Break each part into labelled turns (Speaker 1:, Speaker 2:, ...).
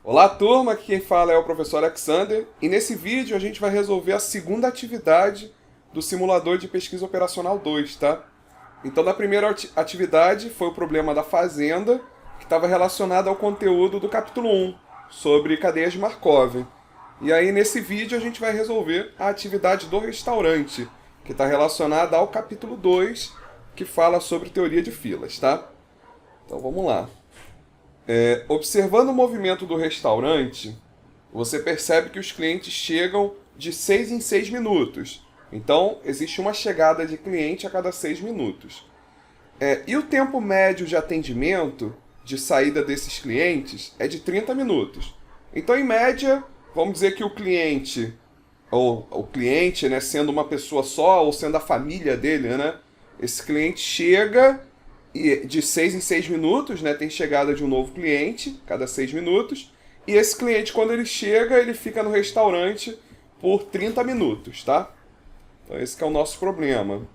Speaker 1: Olá, turma! Aqui quem fala é o professor Alexander e nesse vídeo a gente vai resolver a segunda atividade do simulador de pesquisa operacional 2, tá? Então, na primeira atividade foi o problema da fazenda, que estava relacionado ao conteúdo do capítulo 1, sobre cadeias de Markov. E aí, nesse vídeo, a gente vai resolver a atividade do restaurante, que está relacionada ao capítulo 2, que fala sobre teoria de filas, tá? Então, vamos lá. Observando o movimento do restaurante, você percebe que os clientes chegam de 6 em 6 minutos. Então, existe uma chegada de cliente a cada 6 minutos. E o tempo médio de atendimento, de saída desses clientes, é de 30 minutos. Então, em média, vamos dizer que o cliente, ou o cliente, né, sendo uma pessoa só, ou sendo a família dele, né, esse cliente chega de 6 em 6 minutos, né, tem chegada de um novo cliente, cada 6 minutos, e esse cliente, quando ele chega, ele fica no restaurante por 30 minutos, tá? Então esse que é o nosso problema.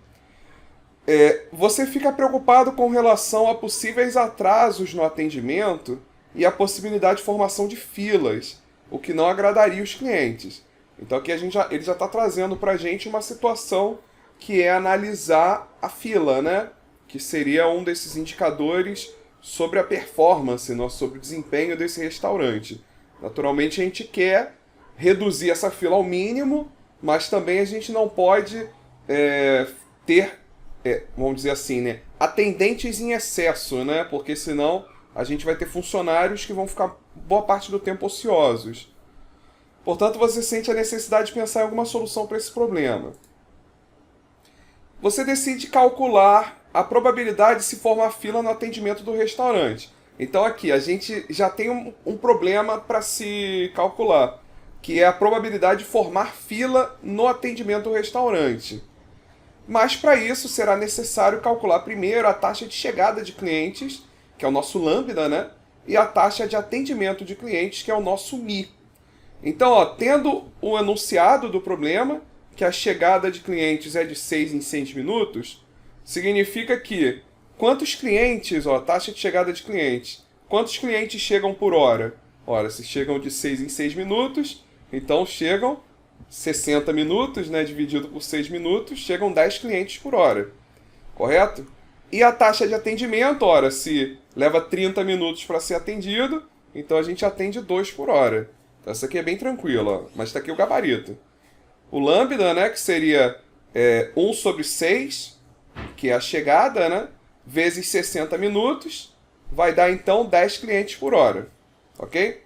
Speaker 1: Você fica preocupado com relação a possíveis atrasos no atendimento e a possibilidade de formação de filas, o que não agradaria os clientes. Então aqui ele já está trazendo para a gente uma situação que é analisar a fila, né? Que seria um desses indicadores sobre a performance, sobre o desempenho desse restaurante. Naturalmente a gente quer reduzir essa fila ao mínimo, mas também a gente não pode ter, vamos dizer assim, né, atendentes em excesso, né? Porque senão a gente vai ter funcionários que vão ficar boa parte do tempo ociosos. Portanto, você sente a necessidade de pensar em alguma solução para esse problema. Você decide calcular a probabilidade de se formar fila no atendimento do restaurante. Então aqui a gente já tem um problema para se calcular, que é a probabilidade de formar fila no atendimento do restaurante. Mas para isso será necessário calcular primeiro a taxa de chegada de clientes, que é o nosso lambda, né? E a taxa de atendimento de clientes, que é o nosso mi. Então, tendo o enunciado do problema, que a chegada de clientes é de 6 em 6 minutos, significa que quantos clientes, taxa de chegada de clientes, quantos clientes chegam por hora? Ora, se chegam de 6 em 6 minutos, então chegam 60 minutos, né, dividido por 6 minutos, chegam 10 clientes por hora, correto? E a taxa de atendimento, ora, se leva 30 minutos para ser atendido, então a gente atende 2 por hora. Então essa aqui é bem tranquila, mas está aqui o gabarito. O lambda, né, que seria 1 sobre 6, que é a chegada, né, vezes 60 minutos, vai dar então 10 clientes por hora, ok?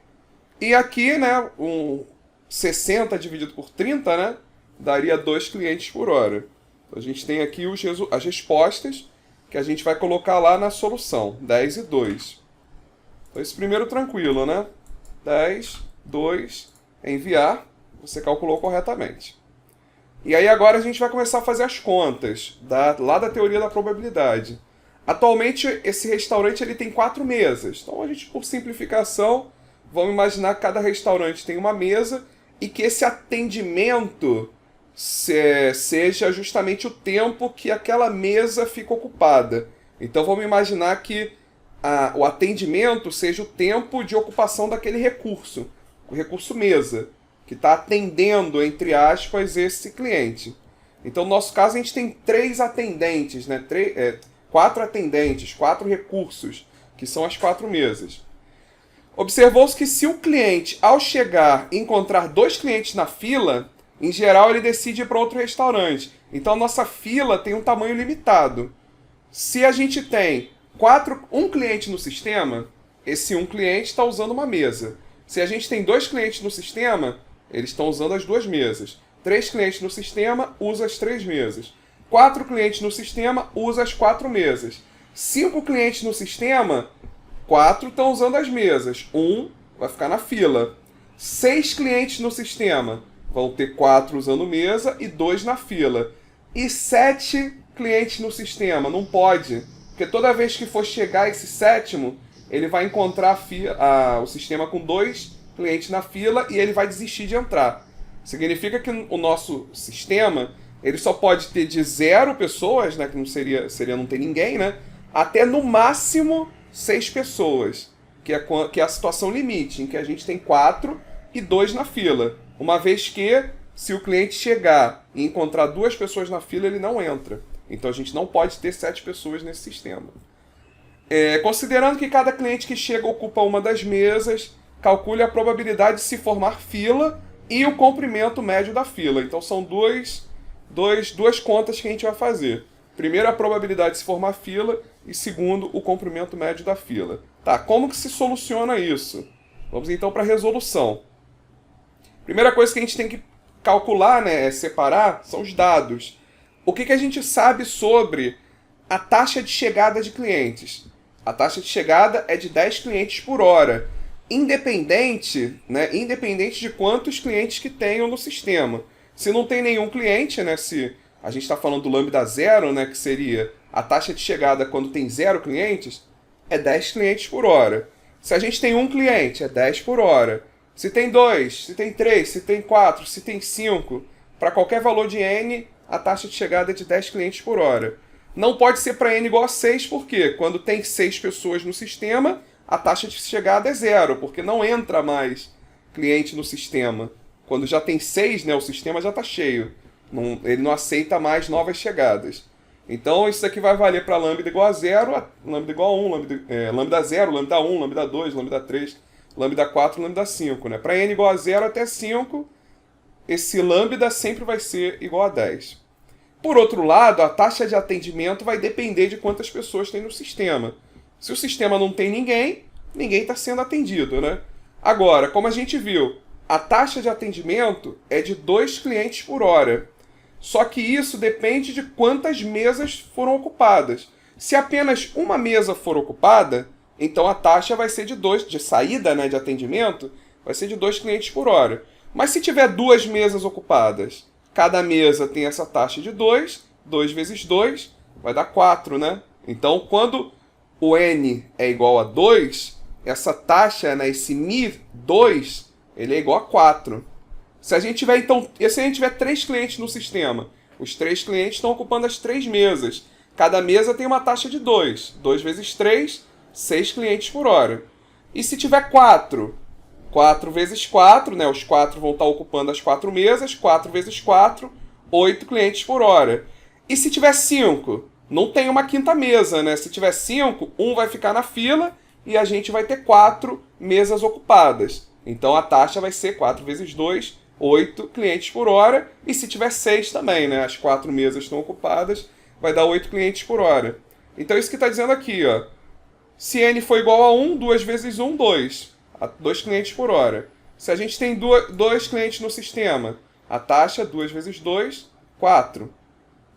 Speaker 1: E aqui, né, 60 dividido por 30, né, daria 2 clientes por hora. Então a gente tem aqui as respostas que a gente vai colocar lá na solução, 10 e 2. Então esse primeiro tranquilo, né? 10, 2, enviar, você calculou corretamente. E aí agora a gente vai começar a fazer as contas, lá da teoria da probabilidade. Atualmente esse restaurante ele tem 4 mesas. Então a gente, por simplificação, vamos imaginar que cada restaurante tem uma mesa e que esse atendimento seja justamente o tempo que aquela mesa fica ocupada. Então vamos imaginar que o atendimento seja o tempo de ocupação daquele recurso, o recurso mesa, que está atendendo, entre aspas, esse cliente. Então, no nosso caso, a gente tem 3 atendentes, né? 4 atendentes, 4 recursos, que são as 4 mesas. Observou-se que se o cliente, ao chegar, encontrar 2 clientes na fila, em geral ele decide ir para outro restaurante. Então, a nossa fila tem um tamanho limitado. Se a gente tem um cliente no sistema, esse um cliente está usando uma mesa. Se a gente tem 2 clientes no sistema, eles estão usando as 2 mesas. 3 clientes no sistema, usa as 3 mesas. 4 clientes no sistema, usa as 4 mesas. 5 clientes no sistema, 4 estão usando as mesas. 1 vai ficar na fila. 6 clientes no sistema, vão ter 4 usando mesa e 2 na fila. E 7 clientes no sistema, não pode. Porque toda vez que for chegar esse sétimo, ele vai encontrar o sistema com 2 clientes na fila e ele vai desistir de entrar. Significa que o nosso sistema ele só pode ter de 0 pessoas, né, que não seria não ter ninguém, né, até no máximo 6 pessoas. que é a situação limite, em que a gente tem 4 e 2 na fila. Uma vez que, se o cliente chegar e encontrar 2 pessoas na fila, ele não entra. Então a gente não pode ter 7 pessoas nesse sistema. Considerando que cada cliente que chega ocupa uma das mesas, calcule a probabilidade de se formar fila e o comprimento médio da fila. Então são duas contas que a gente vai fazer. Primeiro, a probabilidade de se formar fila e segundo, o comprimento médio da fila. Tá, como que se soluciona isso? Vamos então para a resolução. Primeira coisa que a gente tem que calcular, né, separar, são os dados. O que a gente sabe sobre a taxa de chegada de clientes? A taxa de chegada é de 10 clientes por hora, independente de quantos clientes que tenham no sistema. Se não tem nenhum cliente, né, se a gente está falando do lambda zero, né, que seria a taxa de chegada quando tem 0 clientes, é 10 clientes por hora. Se a gente tem um cliente, é 10 por hora. Se tem 2, se tem 3, se tem 4, se tem 5, para qualquer valor de n, a taxa de chegada é de 10 clientes por hora. Não pode ser para n igual a 6, porque quando tem 6 pessoas no sistema, a taxa de chegada é 0, porque não entra mais cliente no sistema. Quando já tem 6, né, o sistema já está cheio. Ele não aceita mais novas chegadas. Então isso aqui vai valer para lambda igual a 0, lambda igual a 1, lambda 0, lambda 1, lambda 2, lambda 3, lambda 4, lambda 5. Né? Para n igual a 0 até 5, esse lambda sempre vai ser igual a 10. Por outro lado, a taxa de atendimento vai depender de quantas pessoas tem no sistema. Se o sistema não tem ninguém está sendo atendido, né? Agora, como a gente viu, a taxa de atendimento é de 2 clientes por hora. Só que isso depende de quantas mesas foram ocupadas. Se apenas uma mesa for ocupada, então a taxa vai ser de 2, de saída, né, de atendimento, vai ser de 2 clientes por hora. Mas se tiver 2 mesas ocupadas, cada mesa tem essa taxa de 2, 2 vezes 2 vai dar 4, né? Então, quando o n é igual a 2, essa taxa, né, esse mi2, ele é igual a 4. Se a gente tiver, então, e se a gente tiver 3 clientes no sistema, os 3 clientes estão ocupando as 3 mesas. Cada mesa tem uma taxa de 2. 2 vezes 3, 6 clientes por hora. E se tiver 4? 4 vezes 4, né? Os 4 vão estar ocupando as 4 mesas. 4 vezes 4, 8 clientes por hora. E se tiver 5? Não tem uma quinta mesa, né? Se tiver 5, um vai ficar na fila e a gente vai ter 4 mesas ocupadas. Então a taxa vai ser 4 vezes 2, 8 clientes por hora. E se tiver 6 também, né? As 4 mesas estão ocupadas, vai dar 8 clientes por hora. Então isso que está dizendo aqui, ó. Se n for igual a 1, 2 vezes 1, 2. 2 clientes por hora. Se a gente tem 2 clientes no sistema, a taxa 2 vezes 2, 4.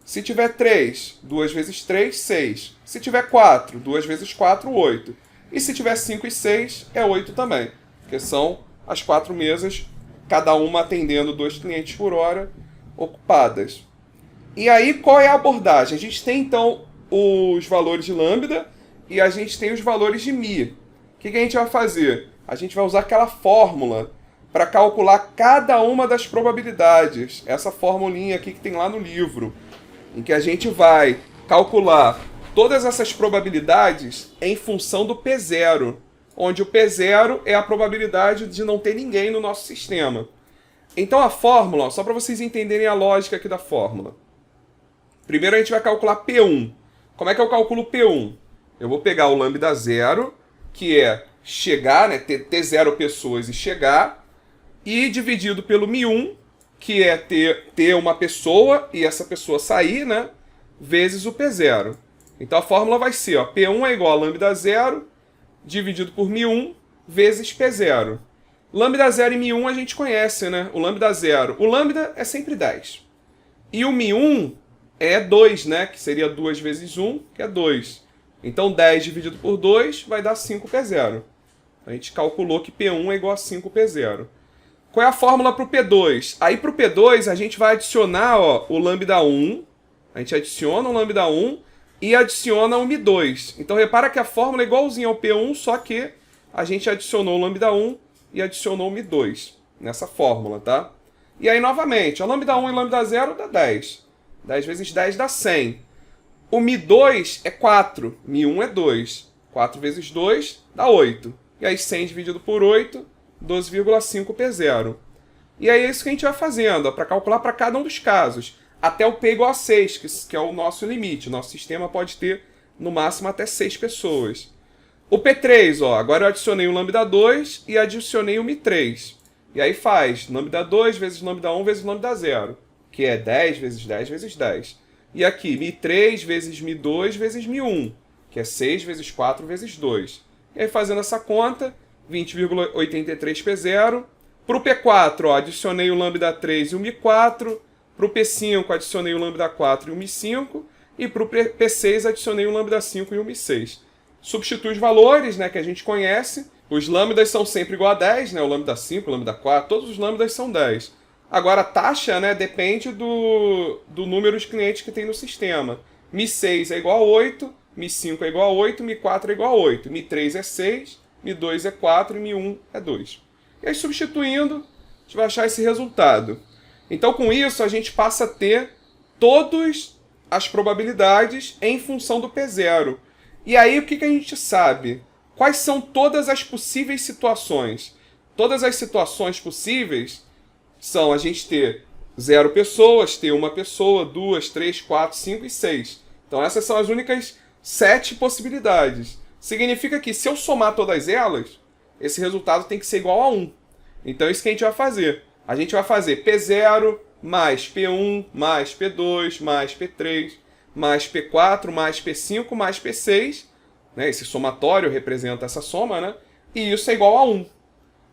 Speaker 1: Se tiver 3, 2 vezes 3, 6. Se tiver 4, 2 vezes 4, 8. E se tiver 5 e 6, é 8 também. Porque são as 4 mesas, cada uma atendendo 2 clientes por hora, ocupadas. E aí, qual é a abordagem? A gente tem, então, os valores de lambda e a gente tem os valores de mi. O que a gente vai fazer? A gente vai usar aquela fórmula para calcular cada uma das probabilidades. Essa formulinha aqui que tem lá no livro, em que a gente vai calcular todas essas probabilidades em função do P0, onde o P0 é a probabilidade de não ter ninguém no nosso sistema. Então a fórmula, só para vocês entenderem a lógica aqui da fórmula. Primeiro a gente vai calcular P1. Como é que eu calculo P1? Eu vou pegar o lambda 0, que é chegar, né, ter 0 pessoas e chegar, e dividido pelo mi1, que é ter uma pessoa e essa pessoa sair, né, vezes o P0. Então a fórmula vai ser, ó, P1 é igual a lambda 0 dividido por mi1 vezes P0. Lambda 0 e mi1 a gente conhece, né? O lambda 0. O lambda é sempre 10. E o mi1 é 2, né? Que seria 2 vezes 1, que é 2. Então 10 dividido por 2 vai dar 5P0. A gente calculou que P1 é igual a 5P0. Qual é a fórmula para o P2? Aí para o P2 a gente vai adicionar, ó, o lambda 1. A gente adiciona o lambda 1 e adiciona o mi2. Então repara que a fórmula é igualzinha ao P1, só que a gente adicionou o lambda 1 e adicionou o mi2 nessa fórmula, tá? E aí novamente, o lambda 1 e o lambda 0 dá 10. 10 vezes 10 dá 100. O mi2 é 4, mi1 é 2. 4 vezes 2 dá 8. E aí 100 dividido por 8, 12,5 P0. E aí é isso que a gente vai fazendo, para calcular para cada um dos casos, até o P igual a 6, que é o nosso limite. O nosso sistema pode ter, no máximo, até 6 pessoas. O P3, ó, agora eu adicionei o lambda 2 e adicionei o Mi3. E aí faz lambda 2 vezes lambda 1 vezes lambda 0, que é 10 vezes 10 vezes 10. E aqui, Mi3 vezes Mi2 vezes Mi1, que é 6 vezes 4 vezes 2. E aí fazendo essa conta, 20,83 P0. Para o P4, ó, adicionei o lambda 3 e o Mi4. Para o P5, adicionei o lambda 4 e o Mi5. E para o P6, adicionei o lambda 5 e o Mi6. Substitui os valores, né, que a gente conhece. Os lambdas são sempre igual a 10, né? O lambda 5, o lambda 4, todos os lambdas são 10. Agora, a taxa, né, depende do número de clientes que tem no sistema. Mi6 é igual a 8, Mi5 é igual a 8, Mi4 é igual a 8, Mi3 é 6, Mi2 é 4 e Mi1 é 2. E aí, substituindo, a gente vai achar esse resultado. Então, com isso, a gente passa a ter todas as probabilidades em função do P0. E aí, o que a gente sabe? Quais são todas as possíveis situações? Todas as situações possíveis são a gente ter 0 pessoas, ter uma pessoa, 2, 3, 4, 5 e 6. Então essas são as únicas 7 possibilidades. Significa que se eu somar todas elas, esse resultado tem que ser igual a 1. Então é isso que a gente vai fazer. A gente vai fazer P0 mais P1 mais P2 mais P3 mais P4 mais P5 mais P6. Né? Esse somatório representa essa soma, né? E isso é igual a 1.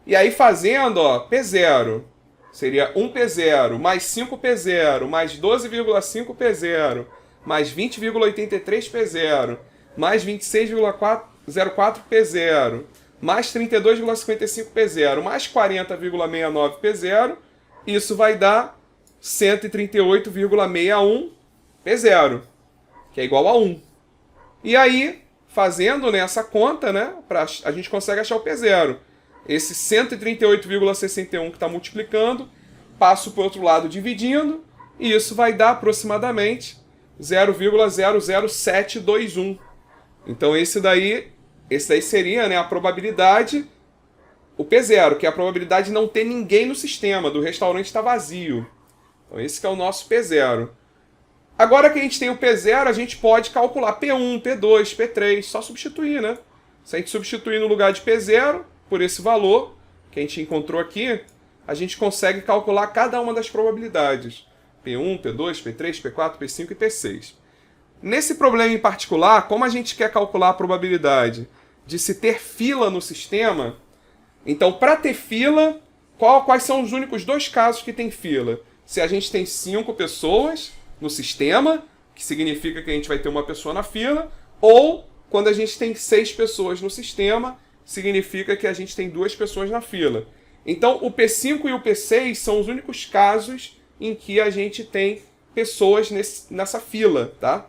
Speaker 1: E aí fazendo, ó, P0 seria 1P0 mais 5P0 mais 12,5 P0 mais 20,83 P0 mais 26,04 P0 mais 32,55 P0 mais 40,69 P0. Isso vai dar 138,61 P0, que é igual a 1. E aí, fazendo nessa conta, né, a gente consegue achar o P0. Esse 138,61 que está multiplicando, passo para o outro lado dividindo, e isso vai dar aproximadamente 0,00721. Então esse daí seria, né, a probabilidade, o P0, que é a probabilidade de não ter ninguém no sistema, do restaurante estar vazio. Então esse que é o nosso P0. Agora que a gente tem o P0, a gente pode calcular P1, P2, P3, só substituir, né? Se a gente substituir no lugar de P0, por esse valor que a gente encontrou aqui, a gente consegue calcular cada uma das probabilidades. P1, P2, P3, P4, P5 e P6. Nesse problema em particular, como a gente quer calcular a probabilidade de se ter fila no sistema, então para ter fila, quais são os únicos 2 casos que tem fila? Se a gente tem 5 pessoas no sistema, que significa que a gente vai ter uma pessoa na fila, ou quando a gente tem 6 pessoas no sistema, significa que a gente tem 2 pessoas na fila. Então, o P5 e o P6 são os únicos casos em que a gente tem pessoas nessa fila, tá?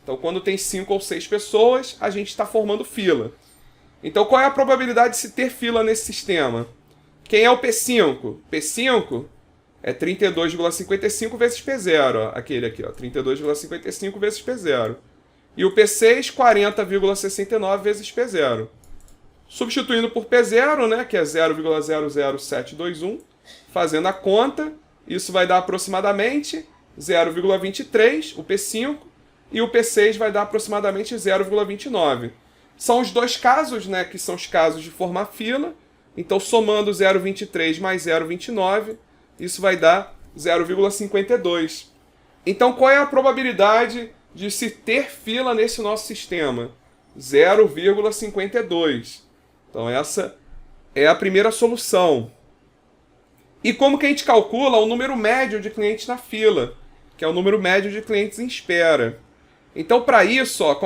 Speaker 1: Então, quando tem 5 ou 6 pessoas, a gente está formando fila. Então, qual é a probabilidade de se ter fila nesse sistema? Quem é o P5? P5 é 32,55 vezes P0, ó, aquele aqui, ó, 32,55 vezes P0. E o P6, 40,69 vezes P0. Substituindo por P0, né, que é 0,00721, fazendo a conta, isso vai dar aproximadamente 0,23, o P5, e o P6 vai dar aproximadamente 0,29. São os 2 casos, né, que são os casos de formar fila. Então, somando 0,23 mais 0,29, isso vai dar 0,52. Então, qual é a probabilidade de se ter fila nesse nosso sistema? 0,52. Então essa é a primeira solução. E como que a gente calcula o número médio de clientes na fila? Que é o número médio de clientes em espera. Então para isso, ó,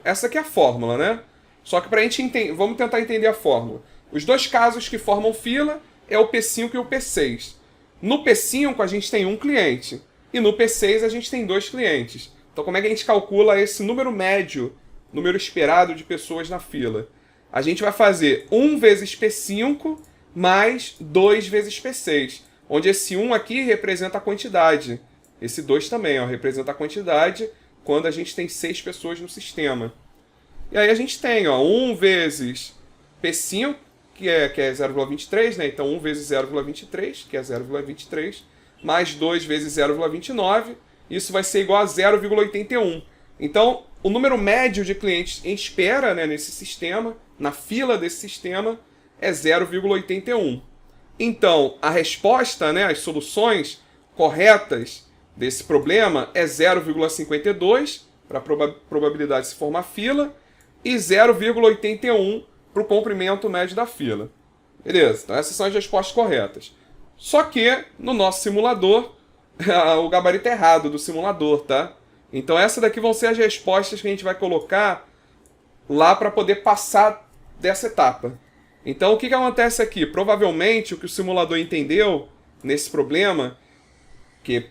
Speaker 1: essa aqui é a fórmula, né? Só que para a gente entender, vamos tentar entender a fórmula. Os 2 casos que formam fila é o P5 e o P6. No P5 a gente tem um cliente. E no P6 a gente tem 2 clientes. Então como é que a gente calcula esse número médio, número esperado de pessoas na fila? A gente vai fazer 1 vezes P5 mais 2 vezes P6. Onde esse 1 aqui representa a quantidade. Esse 2 também, ó, representa a quantidade quando a gente tem 6 pessoas no sistema. E aí a gente tem, ó, 1 vezes P5 que é 0,23, né? Então 1 vezes 0,23, que é 0,23, mais 2 vezes 0,29, isso vai ser igual a 0,81. Então, o número médio de clientes em espera, né, nesse sistema, na fila desse sistema, é 0,81. Então, a resposta, né, as soluções corretas desse problema é 0,52 para a probabilidade de se formar fila e 0,81 para o comprimento médio da fila. Beleza? Então essas são as respostas corretas. Só que no nosso simulador, o gabarito é errado do simulador, tá? Então essas daqui vão ser as respostas que a gente vai colocar lá para poder passar dessa etapa. Então o que acontece aqui? Provavelmente o que o simulador entendeu nesse problema, que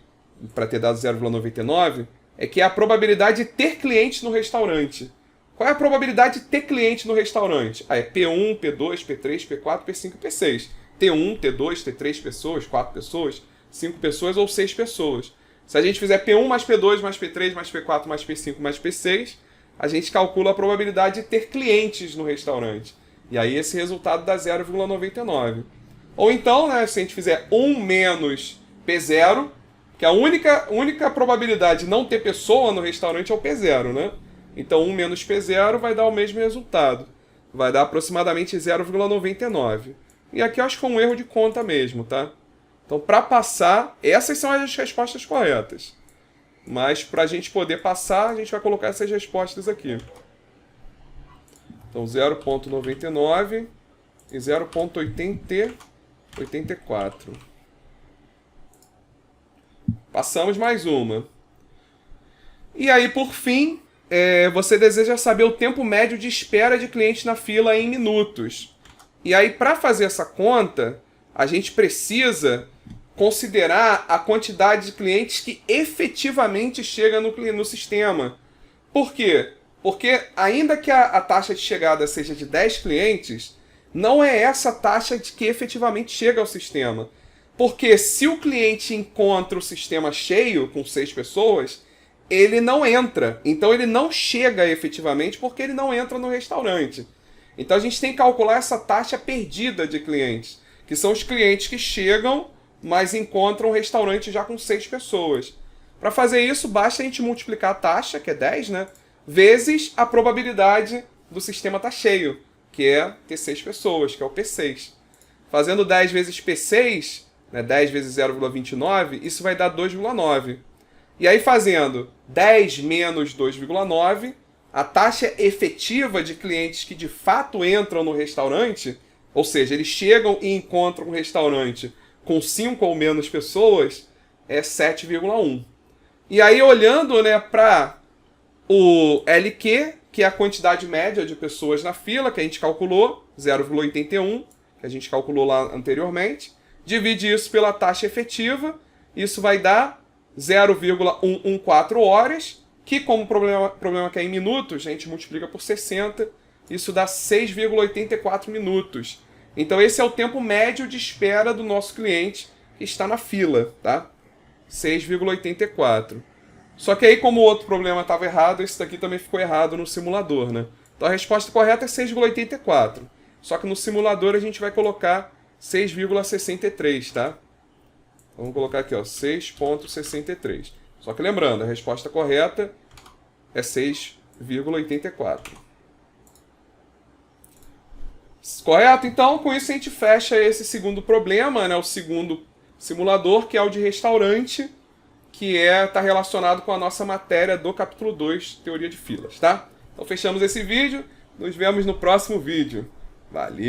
Speaker 1: para ter dado 0,99, é que é a probabilidade de ter cliente no restaurante. Qual é a probabilidade de ter cliente no restaurante? É P1, P2, P3, P4, P5 e P6. T1, T2, T3 pessoas, 4 pessoas, 5 pessoas ou 6 pessoas. Se a gente fizer P1 mais P2 mais P3 mais P4 mais P5 mais P6, a gente calcula a probabilidade de ter clientes no restaurante. E aí esse resultado dá 0,99. Ou então, né, se a gente fizer 1 menos P0, que a única probabilidade de não ter pessoa no restaurante é o P0, né? Então 1 menos P0 vai dar o mesmo resultado. Vai dar aproximadamente 0,99. E aqui eu acho que foi um erro de conta mesmo, tá? Então para passar, essas são as respostas corretas. Mas para a gente poder passar, a gente vai colocar essas respostas aqui. Então 0,99 e 0,84. Passamos mais uma. E aí, por fim, você deseja saber o tempo médio de espera de clientes na fila em minutos. E aí, para fazer essa conta, a gente precisa considerar a quantidade de clientes que efetivamente chega no sistema. Por quê? Porque ainda que a taxa de chegada seja de 10 clientes, não é essa taxa de que efetivamente chega ao sistema. Porque se o cliente encontra o sistema cheio, com 6 pessoas, ele não entra. Então ele não chega efetivamente porque ele não entra no restaurante. Então a gente tem que calcular essa taxa perdida de clientes, que são os clientes que chegam, mas encontram o restaurante já com 6 pessoas. Para fazer isso, basta a gente multiplicar a taxa, que é 10, né, vezes a probabilidade do sistema estar cheio, que é ter 6 pessoas, que é o P6. Fazendo 10 vezes P6, né, 10 vezes 0,29, isso vai dar 2,9. E aí fazendo 10 menos 2,9, a taxa efetiva de clientes que de fato entram no restaurante, ou seja, eles chegam e encontram um restaurante com 5 ou menos pessoas, é 7,1. E aí olhando, né, para o LQ, que é a quantidade média de pessoas na fila, que a gente calculou, 0,81, que a gente calculou lá anteriormente, divide isso pela taxa efetiva, isso vai dar 0,114 horas, que como o problema que é em minutos, a gente multiplica por 60, isso dá 6,84 minutos. Então esse é o tempo médio de espera do nosso cliente que está na fila, tá? 6,84. Só que aí, como o outro problema estava errado, esse daqui também ficou errado no simulador, né? Então a resposta correta é 6,84. Só que no simulador a gente vai colocar 6,63, tá? Vamos colocar aqui, ó, 6,63. Só que lembrando, a resposta correta é 6,84. Correto? Então, com isso a gente fecha esse segundo problema, né? O segundo simulador, que é o de restaurante, que está relacionado com a nossa matéria do capítulo 2, Teoria de Filas, tá? Então fechamos esse vídeo, nos vemos no próximo vídeo. Valeu!